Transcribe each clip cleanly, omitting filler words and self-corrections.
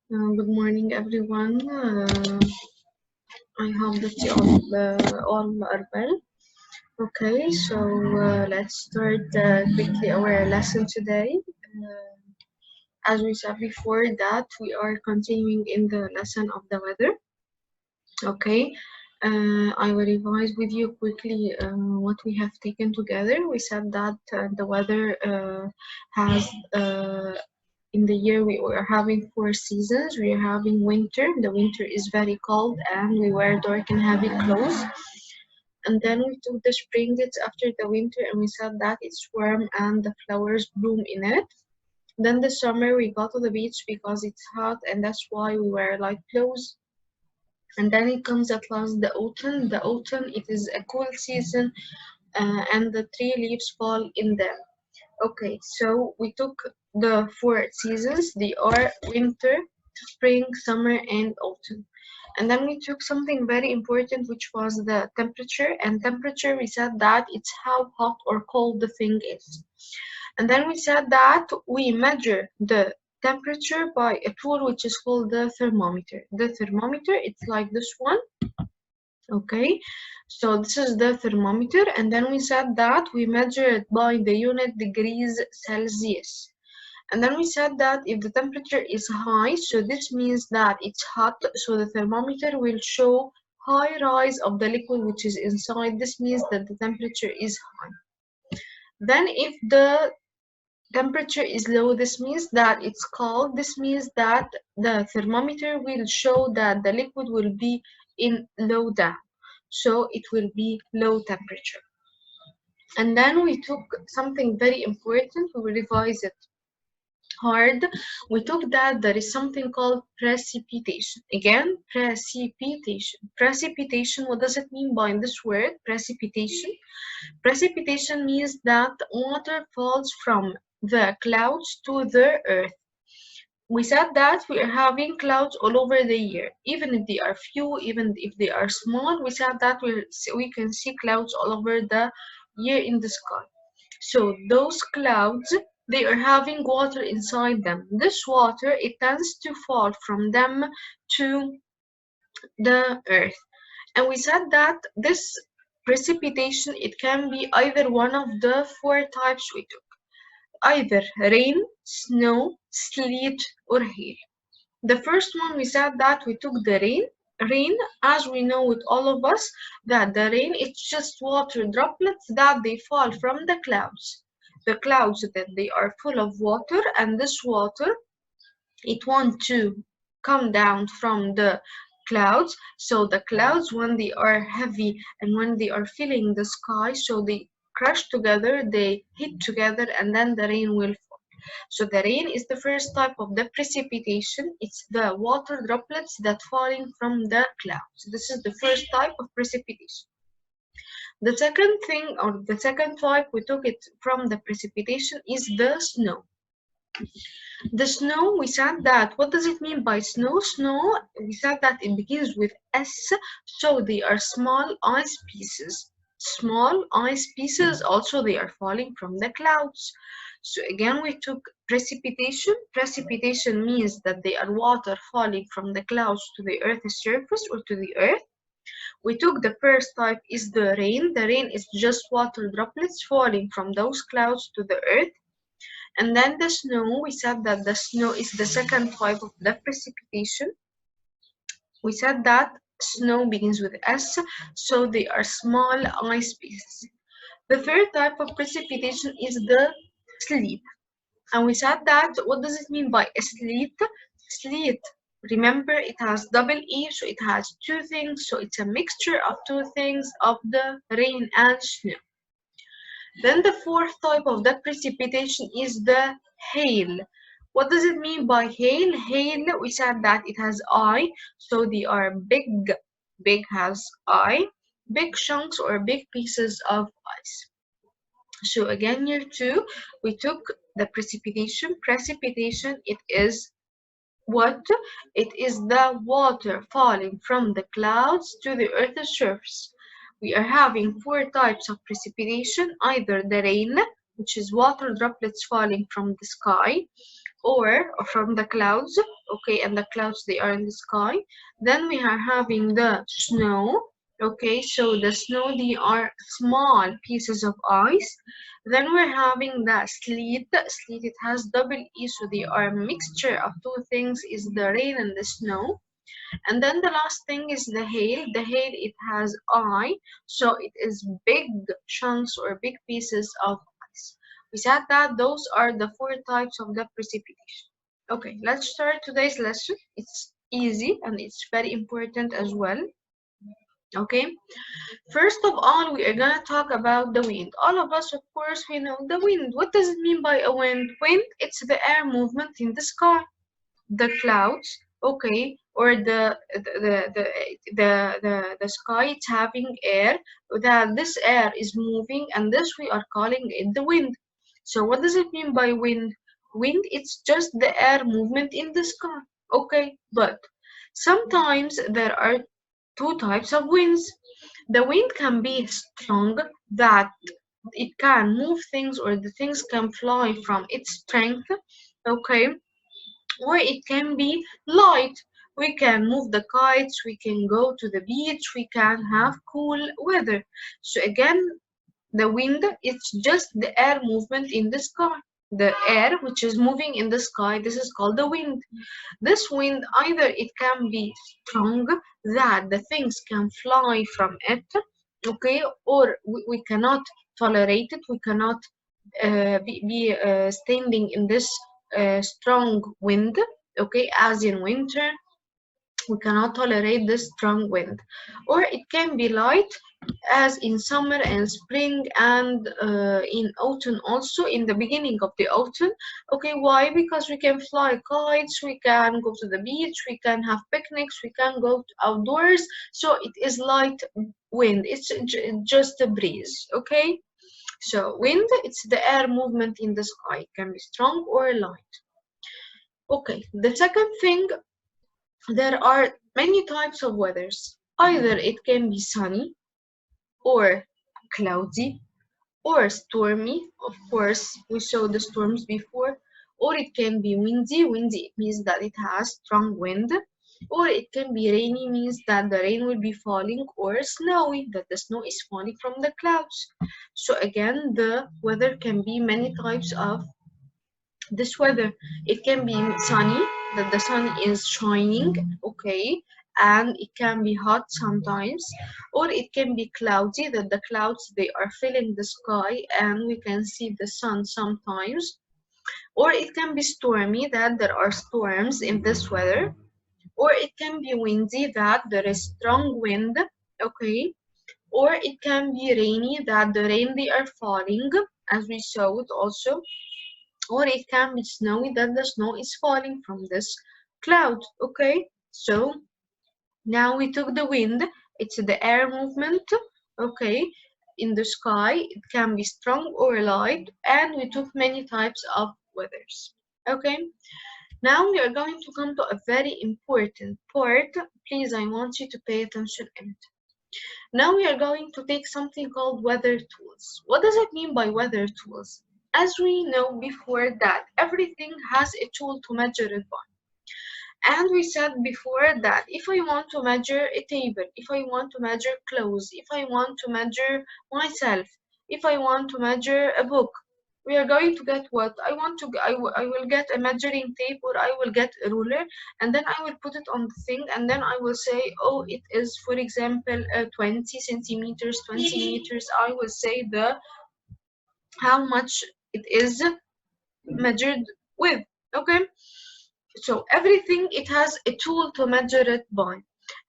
Good morning, everyone. I hope that you all are well. Okay, so let's start quickly our lesson today. As we said before, that we are continuing in the lesson of the weather. Okay, I will revise with you quickly what we have taken together. We said that the weather has in the year we are having 4 seasons. We are having winter. The winter is very cold and we wear dark and heavy clothes. And then we took the spring, it's after the winter, and we said that it's warm and the flowers bloom in it. Then the summer we go to the beach because it's hot and that's why we wear light clothes. And then it comes at last the autumn. The autumn, it is a cool season and the tree leaves fall in them. Okay, so we took the 4 seasons. They are winter, spring, summer, and autumn. And then we took something very important, which was the temperature. And temperature, we said that it's how hot or cold the thing is. And then we said that we measure the temperature by a tool which is called the thermometer. The thermometer, it's like this one. Okay, so this is the thermometer, and then we said that we measure it by the unit degrees Celsius. And then we said that if the temperature is high, so this means that it's hot, so the thermometer will show high rise of the liquid which is inside. This means that the temperature is high. Then if the temperature is low, this means that it's cold. This means that the thermometer will show that the liquid will be in low down, so it will be low temperature. And then we took something very important, we will revise it hard. We took that there is something called precipitation. Again, precipitation. Precipitation, what does it mean by this word, precipitation? Precipitation means that water falls from the clouds to the earth. We said that we are having clouds all over the year, even if they are few, even if they are small. We said that we can see clouds all over the year in the sky. So those clouds, they are having water inside them. This water, it tends to fall from them to the earth. And we said that this precipitation, it can be either one of the 4 types we took, either rain, snow, sleet, or hail. The first one, we said that we took the rain. Rain, as we know with all of us, that the rain, it's just water droplets that they fall from the clouds. The clouds that they are full of water, and this water, it want to come down from the clouds. So the clouds, when they are heavy and when they are filling the sky, so they crush together, they hit together, and then the rain will fall. So the rain is the first type of the precipitation. It's the water droplets that falling from the clouds. This is the first type of precipitation. The second thing, or the second type we took it from the precipitation, is the snow. The snow, we said that, what does it mean by snow? Snow, we said that it begins with S, so they are small ice pieces. Small ice pieces, also they are falling from the clouds. So again, we took precipitation. Precipitation means that they are water falling from the clouds to the earth's surface or to the earth. We took the first type is the rain. The rain is just water droplets falling from those clouds to the earth. And then the snow, we said that the snow is the second type of the precipitation. We said that snow begins with S, so they are small ice pieces. The third type of precipitation is the sleet. And we said that, what does it mean by a sleet? Sleet, remember, it has double E, so it has two things, so it's a mixture of two things of the rain and snow. Then the fourth type of that precipitation is the hail. What does it mean by hail? Hail, we said that it has I, so they are big. Big has I, big chunks or big pieces of ice. So again, year two, we took the precipitation. Precipitation, it is what? It is the water falling from the clouds to the earth's surface. We are having 4 types of precipitation, either the rain, which is water droplets falling from the sky or from the clouds, okay, and the clouds, they are in the sky. Then we are having the snow, okay, so the snow, they are small pieces of ice. Then we're having the sleet. Sleet, it has double E, so they are a mixture of two things, is the rain and the snow. And then the last thing is the hail. The hail, it has I, so it is big chunks or big pieces of ice. We said that those are the four types of the precipitation. Okay, let's start today's lesson. It's easy and it's very important as well. Okay, first of all, we are gonna talk about the wind. All of us, of course, we know the wind. What does it mean by a wind? Wind, it's the air movement in the sky. The clouds, okay, or the sky, it's having air, that this air is moving, and this we are calling it the wind. So what does it mean by wind? Wind, it's just the air movement in the sky, okay, but sometimes there are two types of winds. The wind can be strong, that it can move things, or the things can fly from its strength, okay, or it can be light. We can move the kites, we can go to the beach, we can have cool weather. So again, the wind, it's just the air movement in the sky. The air which is moving in the sky, this is called the wind. This wind, either it can be strong, that the things can fly from it, okay, or we cannot tolerate it, we cannot be standing in this strong wind, okay, as in winter we cannot tolerate this strong wind. Or it can be light, as in summer and spring, and in autumn also, in the beginning of the autumn. Okay, why? Because we can fly kites, we can go to the beach, we can have picnics, we can go outdoors, so it is light wind, it's just a breeze, okay. So wind, it's the air movement in the sky. It can be strong or light. Okay, the second thing, there are many types of weathers. Either it can be sunny or cloudy or stormy. Of course, we saw the storms before. Or it can be windy. Windy means that it has strong wind. Or it can be rainy, means that the rain will be falling, or snowy, that the snow is falling from the clouds. So again, the weather can be many types of this weather. It can be sunny, that the sun is shining, okay, and it can be hot sometimes. Or it can be cloudy, that the clouds, they are filling the sky and we can see the sun sometimes. Or it can be stormy, that there are storms in this weather. Or it can be windy, that there is strong wind, okay. Or it can be rainy, that the rain, they are falling, as we saw it also. Or it can be snowy, that the snow is falling from this cloud, okay. So now we took the wind, it's the air movement, okay, in the sky. It can be strong or light, and we took many types of weathers, okay. Now we are going to come to a very important part. Please, I want you to pay attention in it. Now we are going to take something called weather tools. What does it mean by weather tools? As we know before, that everything has a tool to measure it by. And we said before that if I want to measure a table, if I want to measure clothes, if I want to measure myself, if I want to measure a book, we are going to get what? I will get a measuring tape, or I will get a ruler, and then I will put it on the thing, and then I will say, oh, it is, for example, 20 centimeters, 20 meters. I will say how much it is measured with, okay. So everything, it has a tool to measure it by.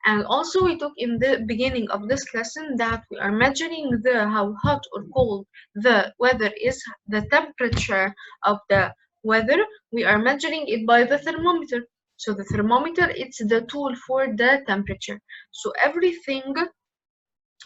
And also we took in the beginning of this lesson that we are measuring how hot or cold the weather is, the temperature of the weather. We are measuring it by the thermometer. So the thermometer, it's the tool for the temperature. So everything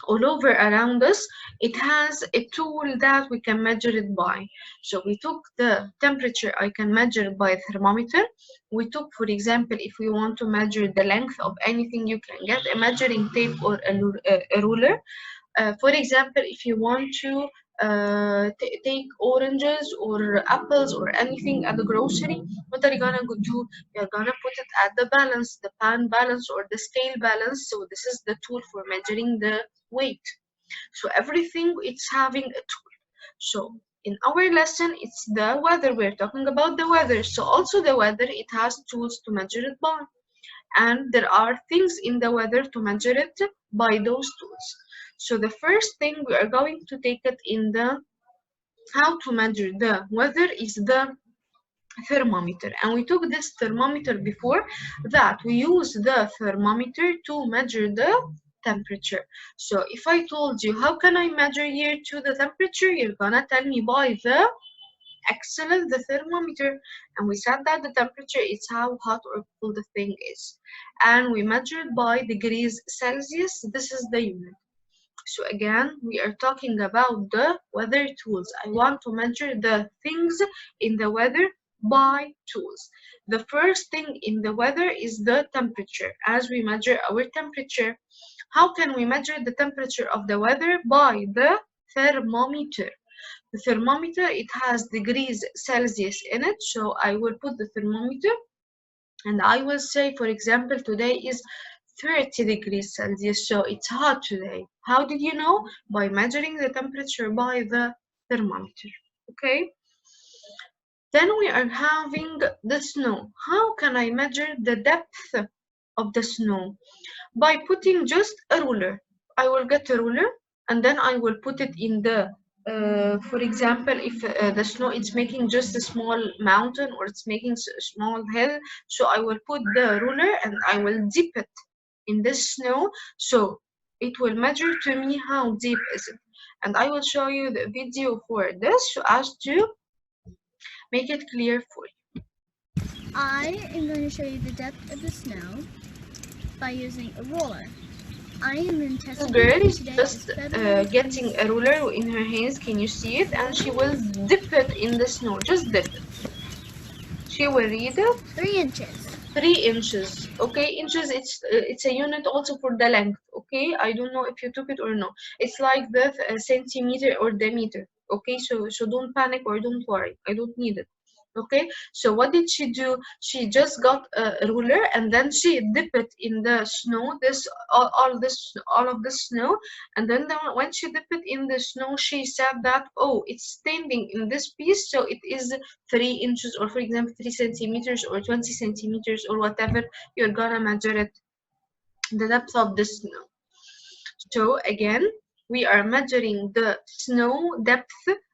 all over around us, it has a tool that we can measure it by. So we took the temperature, I can measure by thermometer. We took, for example, if we want to measure the length of anything, you can get a measuring tape or a ruler. For example, if you want to take oranges or apples or anything at the grocery, what are you gonna do? You're gonna put it at the balance, the pan balance or the scale balance. So this is the tool for measuring the weight. So everything it's having a tool. So in our lesson, it's the weather. We're talking about the weather. So also the weather, it has tools to measure it by. And there are things in the weather to measure it by those tools. So the first thing we are going to take it in the how to measure the weather is the thermometer. And we took this thermometer before, that we use the thermometer to measure the temperature. So if I told you how can I measure here to the temperature, you're gonna tell me by the excellent the thermometer, and we said that the temperature is how hot or cold the thing is, and we measured by degrees Celsius. This is the unit. So again, we are talking about the weather tools. I want to measure the things in the weather by tools. The first thing in the weather is the temperature. As we measure our temperature, how can we measure the temperature of the weather? By the thermometer. The thermometer, it has degrees Celsius in it, so I will put the thermometer and I will say, for example, today is 30 degrees Celsius, so it's hot today. How did you know? By measuring the temperature by the thermometer. Okay? Then we are having the snow. How can I measure the depth of the snow? By putting just a ruler. I will get a ruler and then I will put it in the for example, if the snow is making just a small mountain or it's making a small hill, so I will put the ruler and I will dip it in this snow, so it will measure to me how deep is it. And I will show you the video for this so as to make it clear for you. I am going to show you the depth of the snow by using a ruler. I am in This girl is just getting a ruler in her hands, can you see it? And she will dip it in the snow, just dip it. She will read it. 3 inches. 3 inches. Okay, inches, it's a unit also for the length. Okay, I don't know if you took it or no. It's like the centimeter or the meter. Okay, so don't panic or don't worry. I don't need it. Okay, so what did she do? She just got a ruler and then she dipped it in the snow, this all of the snow, and then when she dipped it in the snow, she said that, oh, it's standing in this piece, so it is 3 inches, or for example 3 centimeters or 20 centimeters or whatever you're gonna measure it, the depth of the snow. So again, we are measuring the snow depth,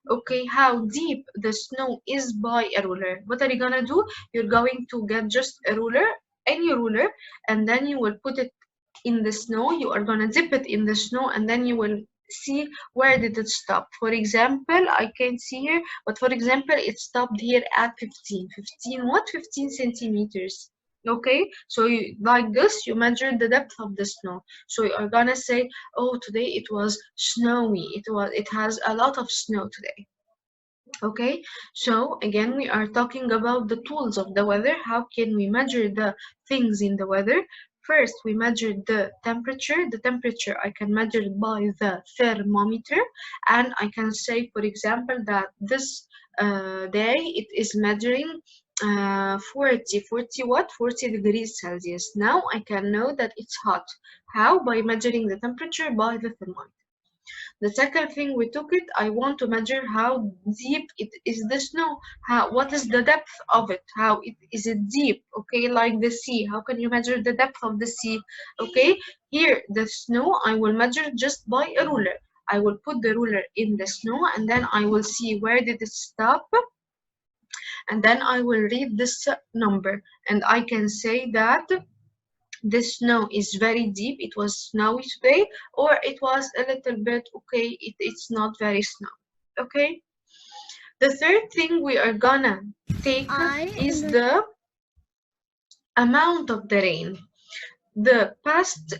okay, how deep the snow is by a ruler. What are you gonna do? You're going to get just a ruler, any ruler, and then you will put it in the snow. You are gonna dip it in the snow and then you will see where did it stop. For example, I can't see here, but for example, it stopped here at 15 what? 15 centimeters. Okay, so like this, you measure the depth of the snow. So you are gonna say, oh, today it was snowy. It has a lot of snow today. Okay, so again, we are talking about the tools of the weather. How can we measure the things in the weather? First, we measure the temperature. The temperature I can measure it by the thermometer, and I can say, for example, that this day it is measuring 40 what? 40 degrees Celsius. Now I can know that it's hot. How? By measuring the temperature by the thermometer. The second thing we took it, I want to measure how deep it is the snow. What is the depth of it? Is it deep? Okay, like the sea. How can you measure the depth of the sea? Okay, here the snow I will measure just by a ruler. I will put the ruler in the snow and then I will see where did it stop, and then I will read this number and I can say that the snow is very deep, it was snowy today, or it was a little bit okay, it's not very snow. Okay, the third thing we are gonna take is the amount of the rain. The past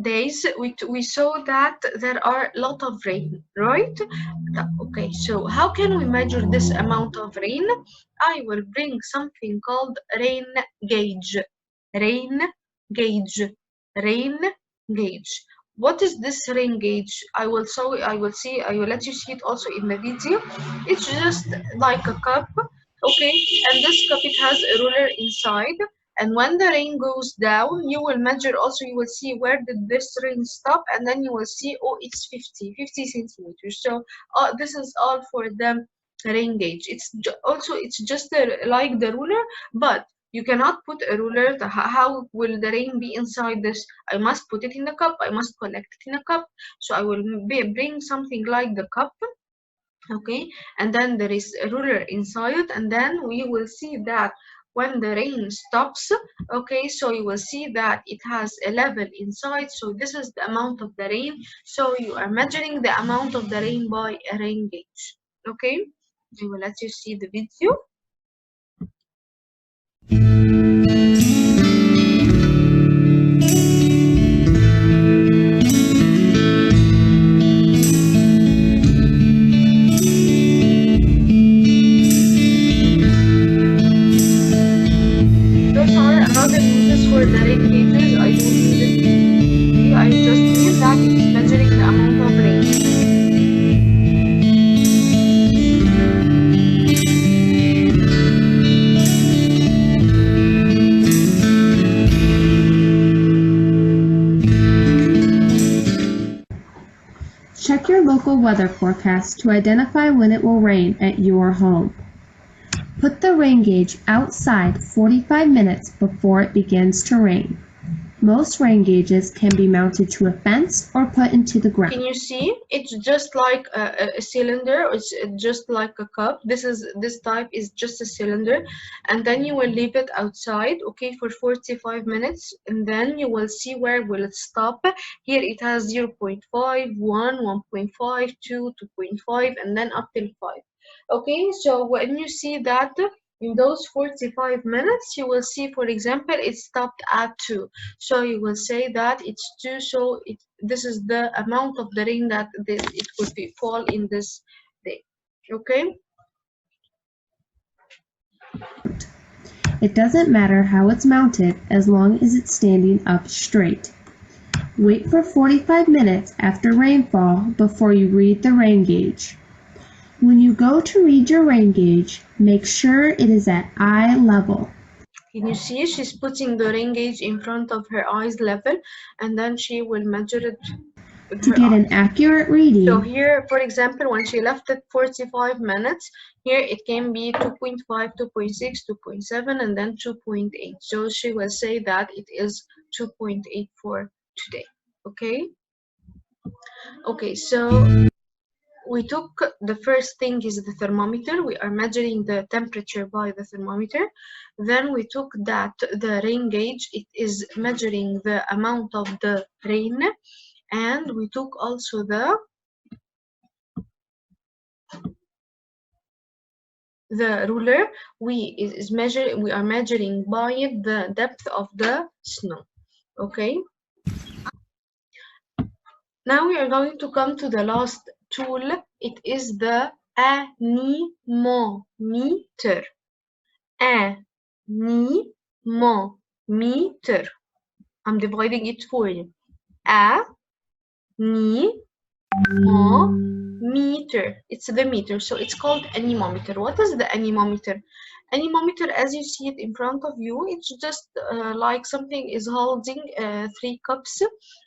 days we saw that there are a lot of rain, right? Okay, so how can we measure this amount of rain? I will bring something called rain gauge. Rain gauge. Rain gauge. what is this rain gauge? I will let you see it also in the video. It's just like a cup, okay, and this cup, it has a ruler inside, and when the rain goes down, you will measure also, you will see where did this rain stop, and then you will see, oh, it's 50 centimeters. So this is all for the rain gauge. It's just like the ruler, but you cannot put a ruler. How will the rain be inside this? I must put it in the cup. I must collect it in a cup. So I will bring something like the cup, okay, and then there is a ruler inside, and then we will see that when the rain stops, okay, so you will see that it has a level inside. So this is the amount of the rain. So you are measuring the amount of the rain by a rain gauge, okay. I will let you see the video. Those are another uses for the rain gauges. I don't need it. I just need that it is measuring the amount of rain. Check your local weather forecast to identify when it will rain at your home. Put the rain gauge outside 45 minutes before it begins to rain. Most rain gauges can be mounted to a fence or put into the ground. Can you see? It's just like a cylinder. It's just like a cup. This type is just a cylinder, and then you will leave it outside, okay, for 45 minutes, and then you will see where will it stop. Here it has 0.5, 1, 1.5, 2, 2.5, and then up till 5. Okay, so when you see that in those 45 minutes, you will see, for example, it stopped at 2. So you will say that it's 2, so this is the amount of the rain that it could be fall in this day, okay? It doesn't matter how it's mounted as long as it's standing up straight. Wait for 45 minutes after rainfall before you read the rain gauge. When you go to read your rain gauge, make sure it is at eye level. Can you see she's putting the rain gauge in front of her eyes level, and then she will measure it with To her get an eyes. accurate reading, So here, for example, when she left it 45 minutes, here it can be 2.5, 2.6, 2.7, and then 2.8. So she will say that it is 2.8 for today, okay? Okay, so we took the first thing is the thermometer. We are measuring the temperature by the thermometer. Then we took that the rain gauge, it is measuring the amount of the rain, and we took also the ruler. We are measuring by it the depth of the snow, okay. Now we are going to come to the last tool. It is the anemometer. Anemometer. I'm dividing it for you. Anemometer. It's the meter, so it's called anemometer. What is the anemometer? Anemometer, as you see it in front of you, it's just like something is holding 3 cups,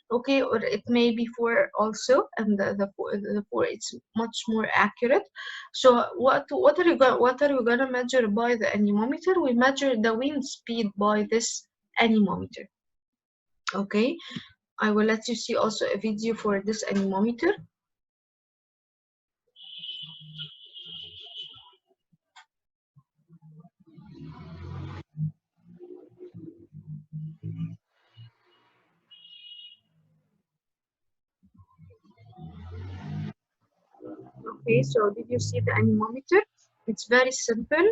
okay, or it may be 4 also, and the 4 it's much more accurate. So what are you gonna measure by the anemometer? We measure the wind speed by this anemometer, okay. I will let you see also a video for this anemometer. Okay, so did you see the anemometer? It's very simple.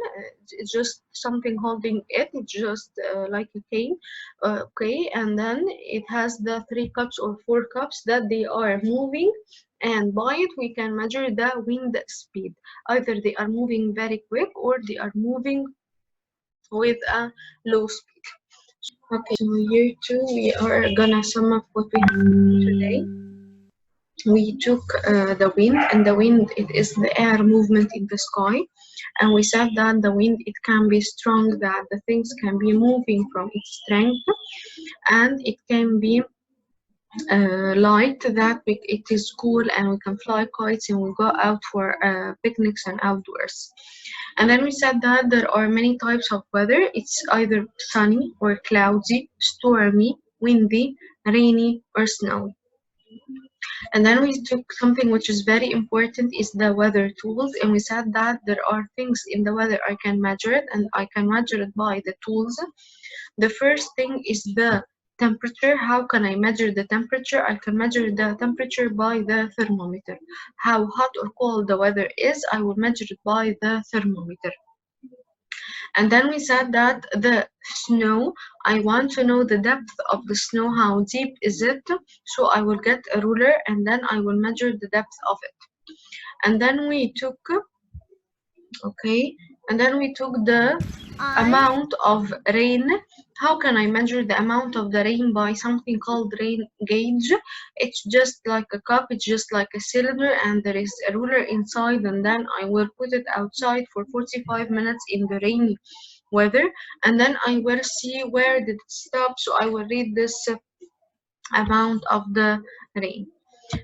It's just something holding it. It's just like a cane. Okay, and then it has the 3 cups or 4 cups that they are moving, and by it we can measure the wind speed. Either they are moving very quick or they are moving with a low speed. Okay, so year 2, we are gonna sum up what we have today. We took the wind, and the wind, it is the air movement in the sky, and we said that the wind, it can be strong, that the things can be moving from its strength, and it can be light, that it is cool and we can fly kites and we go out for picnics and outdoors. And then we said that there are many types of weather. It's either sunny or cloudy, stormy, windy, rainy, or snowy. And then we took something which is very important, is the weather tools, and we said that there are things in the weather I can measure it, and I can measure it by the tools. The first thing is the temperature. How can I measure the temperature? I can measure the temperature by the thermometer. How hot or cold the weather is, I will measure it by the thermometer. And then we said that the snow, I want to know the depth of the snow, how deep is it? So I will get a ruler and then I will measure the depth of it. And then we took, the amount of rain. How can I measure the amount of the rain? By something called rain gauge. It's just like a cup, it's just like a cylinder, and there is a ruler inside, and then I will put it outside for 45 minutes in the rainy weather, and then I will see where did it stop, so I will read this amount of the rain.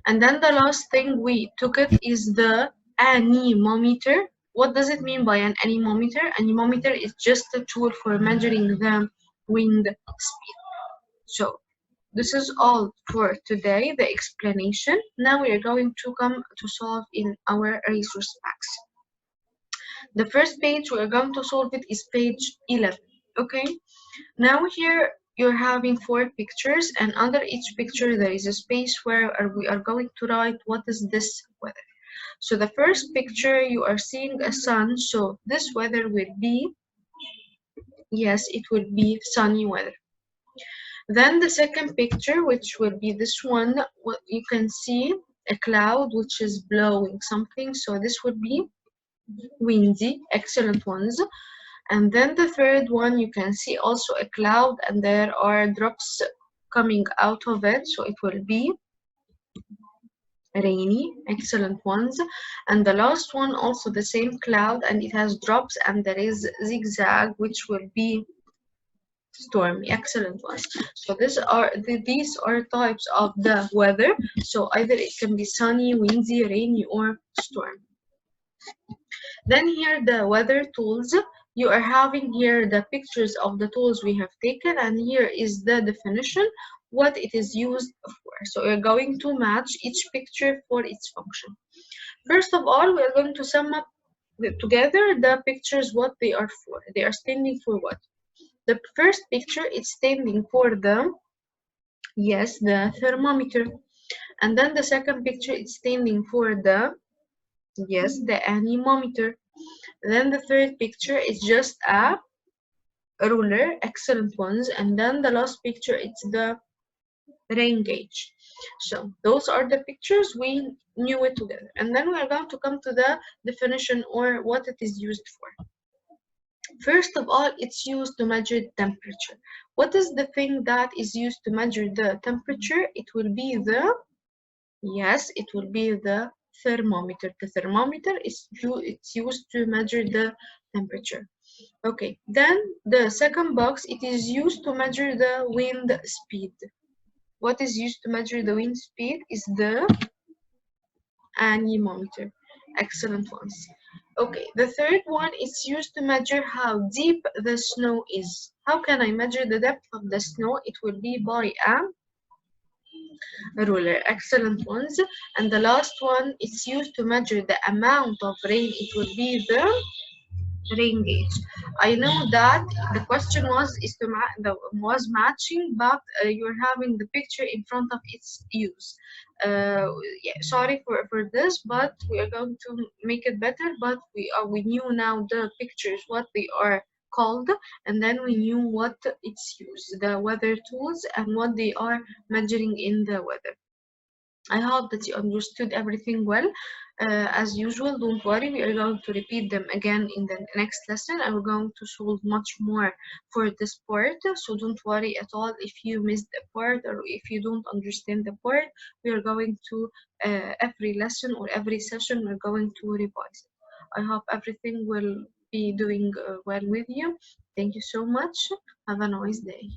And then the last thing we took it is the anemometer. What does it mean by an anemometer? Anemometer is just a tool for measuring the wind speed. So this is all for today, the explanation. Now we are going to come to solve in our resource packs. The first page we are going to solve it is page 11. Okay, now here you're having 4 pictures, and under each picture there is a space where we are going to write what is this weather. So the first picture, you are seeing a sun, so this weather will be, yes, it will be sunny weather. Then the second picture, which will be this one, you can see a cloud which is blowing something, so this would be windy, excellent ones. And then the third one, you can see also a cloud and there are drops coming out of it, so it will be rainy, excellent ones. And the last one, also the same cloud and it has drops and there is zigzag, which will be stormy, excellent ones. So these are types of the weather, so either it can be sunny, windy, rainy, or stormy. Then here the weather tools. You are having here the pictures of the tools we have taken, and here is the definition, what it is used for. So we're going to match each picture for its function. First of all, we are going to sum up together the pictures, what they are for. They are standing for what? The first picture is standing for the, yes, the thermometer. And then the second picture is standing for the, yes, the anemometer. Then the third picture is just a ruler, excellent ones. And then the last picture, it's the rain gauge. So those are the pictures, we knew it together. And then we are going to come to the definition, or what it is used for. First of all, it's used to measure temperature. What is the thing that is used to measure the temperature? It will be the, yes, it will be the thermometer. The thermometer is it's used to measure the temperature. Okay, then the second box, it is used to measure the wind speed. What is used to measure the wind speed is the anemometer. Excellent ones. Okay, the third one is used to measure how deep the snow is. How can I measure the depth of the snow? It will be by a ruler. Excellent ones. And the last one is used to measure the amount of rain. It will be the rain gauge. I know that the question was matching, but you're having the picture in front of its use. Yeah, sorry for this, but we are going to make it better. But we knew now the pictures, what they are called, and then we knew what it's used, the weather tools, and what they are measuring in the weather. I hope that you understood everything well. As usual, don't worry, we are going to repeat them again in the next lesson, and we're going to solve much more for this part. So don't worry at all if you missed a part or if you don't understand the part. We are going to, every lesson or every session, we're going to revise it. I hope everything will be doing well with you. Thank you so much. Have a nice day.